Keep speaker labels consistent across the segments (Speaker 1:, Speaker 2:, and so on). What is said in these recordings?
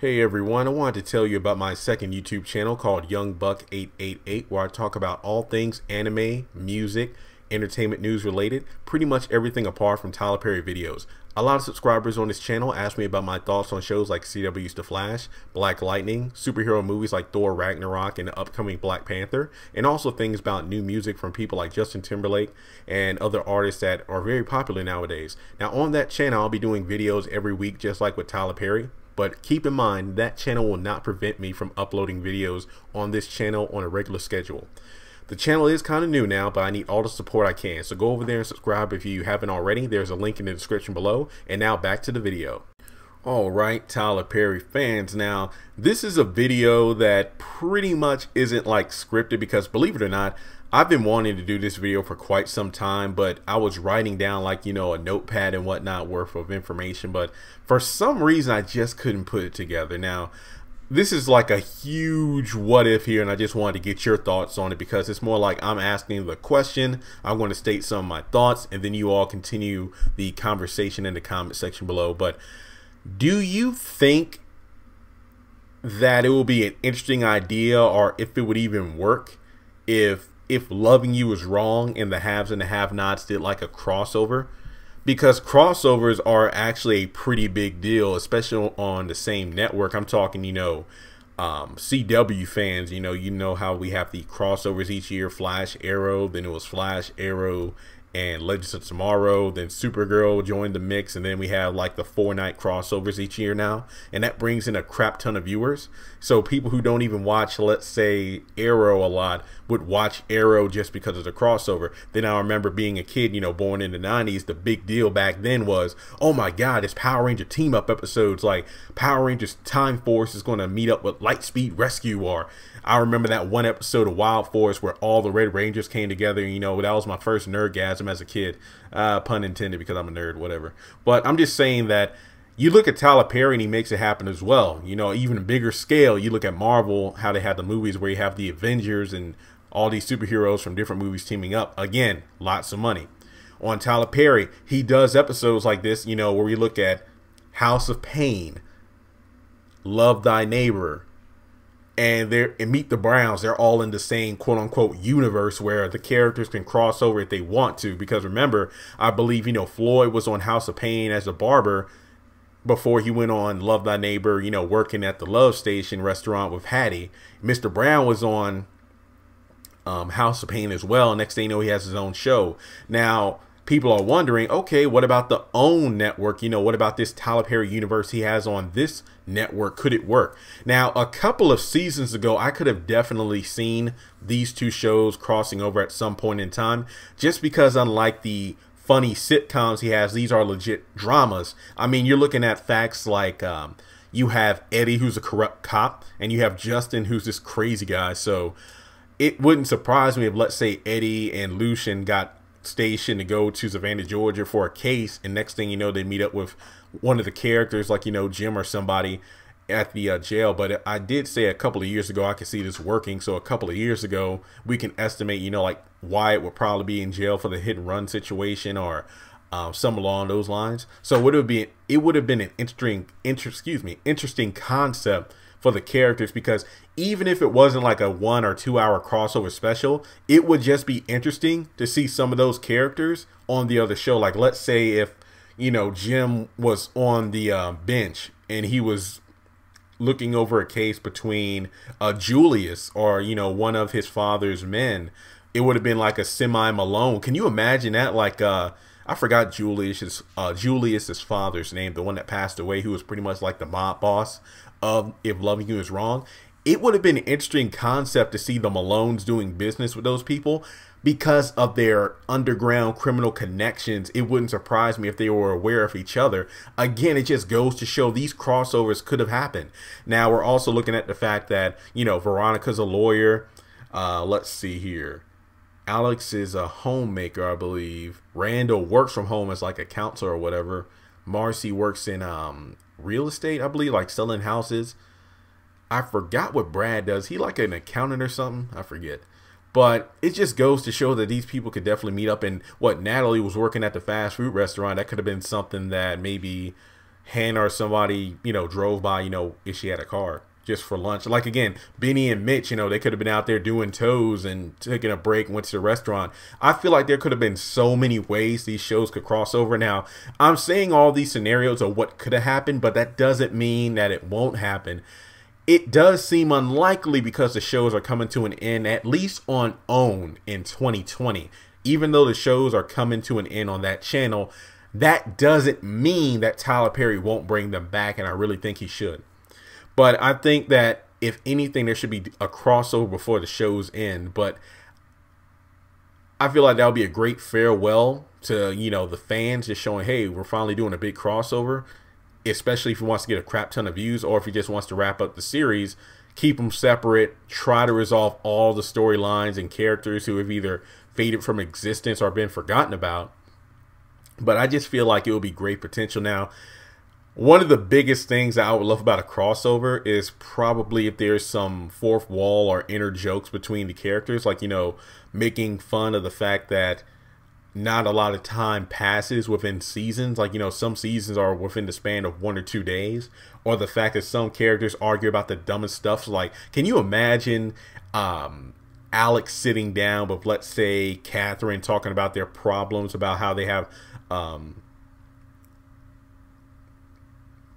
Speaker 1: Hey everyone, I wanted to tell you about my second YouTube channel called YoungBuck888, where I talk about all things anime, music, entertainment news related, pretty much everything apart from Tyler Perry videos. A lot of subscribers on this channel ask me about my thoughts on shows like CW's The Flash, Black Lightning, superhero movies like Thor Ragnarok and the upcoming Black Panther, and also things about new music from people like Justin Timberlake and other artists that are very popular nowadays. Now on that channel I'll be doing videos every week just like with Tyler Perry. But keep in mind that channel will not prevent me from uploading videos on this channel on a regular schedule. The channel is kind of new now, but I need all the support I can. So go over there and subscribe if you haven't already. There's a link in the description below. And now back to the video. Alright, Tyler Perry fans. Now, this is a video that pretty much isn't like scripted because, believe it or not, I've been wanting to do this video for quite some time, but I was writing down like, a notepad and whatnot worth of information, but for some reason I just couldn't put it together. Now, this is like a huge what if here, and I just wanted to get your thoughts on it because it's more like I'm asking the question, I'm going to state some of my thoughts, and then you all continue the conversation in the comment section below. But do you think that it will be an interesting idea, or if it would even work, if Loving You was wrong and the haves and the have-nots did like a crossover? Because crossovers are actually a pretty big deal, especially on the same network. I'm talking, CW fans, you know how we have the crossovers each year, Flash, Arrow, then it was Flash, Arrow, and Legends of Tomorrow, then Supergirl joined the mix, and then we have like the 4-night crossovers each year now, and that brings in a crap ton of viewers. So people who don't even watch, let's say, Arrow a lot would watch Arrow just because of the crossover. Then I remember being a kid, born in the 90s, the big deal back then was, oh my god, it's Power Ranger team up episodes, like Power Rangers Time Force is going to meet up with Lightspeed Rescue, or I remember that one episode of Wild Force where all the Red Rangers came together. That was my first nerdgasm as a kid. Pun intended, because I'm a nerd, whatever. But I'm just saying that you look at Tyler Perry and he makes it happen as well. Even a bigger scale, you look at Marvel, how they have the movies where you have the Avengers and all these superheroes from different movies teaming up. Again, lots of money. On Tyler Perry, he does episodes like this, where we look at House of Pain, Love Thy Neighbor, and Meet the Browns. They're all in the same quote-unquote universe where the characters can cross over if they want to. Because remember, I believe, Floyd was on House of Pain as a barber before he went on Love Thy Neighbor, working at the Love Station restaurant with Hattie. Mr. Brown was on House of Pain as well. Next thing you know, he has his own show. Now, people are wondering, okay, what about the OWN network? What about this Tyler Perry universe he has on this network? Could it work? Now, a couple of seasons ago, I could have definitely seen these two shows crossing over at some point in time, just because unlike the funny sitcoms he has, these are legit dramas. I mean, you're looking at facts like you have Eddie, who's a corrupt cop, and you have Justin, who's this crazy guy. So it wouldn't surprise me if, let's say, Eddie and Lucian got station to go to Savannah, Georgia for a case, and next thing you know, they meet up with one of the characters, like Jim or somebody at the jail. But I did say a couple of years ago I could see this working, so a couple of years ago we can estimate, like Wyatt would probably be in jail for the hit and run situation, or some along those lines. So it would have been an interesting concept for the characters, because even if it wasn't like a 1 or 2 hour crossover special, it would just be interesting to see some of those characters on the other show. Like, let's say if Jim was on the bench and he was looking over a case between Julius or one of his father's men, it would have been like a semi Malone. Can you imagine that? Like I forgot Julius's father's name, the one that passed away, who was pretty much like the mob boss of If Loving You Is Wrong. It would have been an interesting concept to see the Malones doing business with those people because of their underground criminal connections. It wouldn't surprise me if they were aware of each other. Again, it just goes to show these crossovers could have happened. Now, we're also looking at the fact that, Veronica's a lawyer. Let's see here. Alex is a homemaker, I believe. Randall works from home as like a counselor or whatever. Marcy works in real estate, I believe, like selling houses. I forgot what Brad does. He like an accountant or something? I forget. But it just goes to show that these people could definitely meet up. And what Natalie was working at the fast food restaurant, that could have been something that maybe Hannah or somebody, drove by, if she had a car just for lunch. Like, again, Benny and Mitch, they could have been out there doing toes and taking a break and went to the restaurant. I feel like there could have been so many ways these shows could cross over. Now, I'm saying all these scenarios are what could have happened, but that doesn't mean that it won't happen. It does seem unlikely because the shows are coming to an end, at least on OWN in 2020. Even though the shows are coming to an end on that channel, that doesn't mean that Tyler Perry won't bring them back, and I really think he should. But I think that if anything, there should be a crossover before the shows end. But I feel like that would be a great farewell to, the fans, just showing, hey, we're finally doing a big crossover, especially if he wants to get a crap ton of views, or if he just wants to wrap up the series, keep them separate, try to resolve all the storylines and characters who have either faded from existence or been forgotten about. But I just feel like it will be great potential. Now, one of the biggest things that I would love about a crossover is probably if there's some fourth wall or inner jokes between the characters, like, making fun of the fact that not a lot of time passes within seasons. Like, some seasons are within the span of 1 or 2 days, or the fact that some characters argue about the dumbest stuff. So, like, can you imagine Alex sitting down with, let's say, Catherine, talking about their problems, about how they have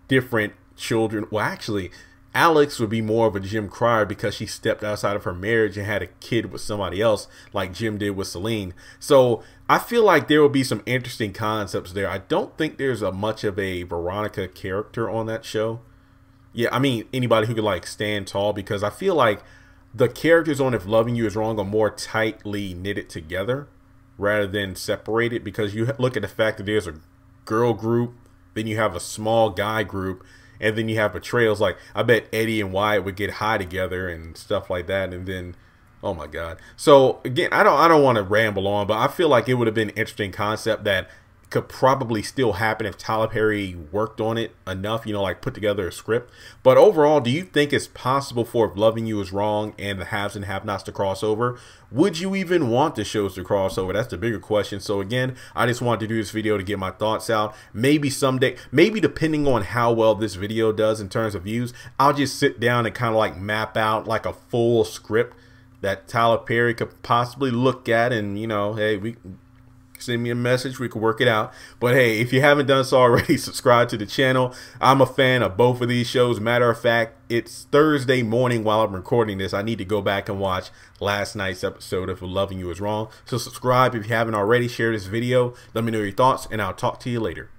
Speaker 1: different children? Well, actually, Alex would be more of a Jim Cryer because she stepped outside of her marriage and had a kid with somebody else, like Jim did with Celine. So I feel like there will be some interesting concepts there. I don't think there's much of a Veronica character on that show. Yeah, I mean, anybody who could like stand tall, because I feel like the characters on If Loving You Is Wrong are more tightly knitted together rather than separated, because you look at the fact that there's a girl group, then you have a small guy group, and then you have betrayals. Like, I bet Eddie and Wyatt would get high together and stuff like that. And then, oh my God. So again, I don't want to ramble on, but I feel like it would have been an interesting concept that could probably still happen if Tyler Perry worked on it enough, like put together a script. But overall, do you think it's possible for If Loving You Is Wrong and the Haves and Have Nots to cross over? Would you even want the shows to cross over? That's the bigger question. So again, I just wanted to do this video to get my thoughts out. Maybe someday, maybe depending on how well this video does in terms of views, I'll just sit down and kind of like map out like a full script that Tyler Perry could possibly look at, and hey, send me a message, we can work it out. But hey, if you haven't done so already, subscribe to the channel. I'm a fan of both of these shows. Matter of fact, it's Thursday morning while I'm recording this. I need to go back and watch last night's episode of If Loving You Is Wrong. So subscribe if you haven't already. Share this video. Let me know your thoughts, and I'll talk to you later.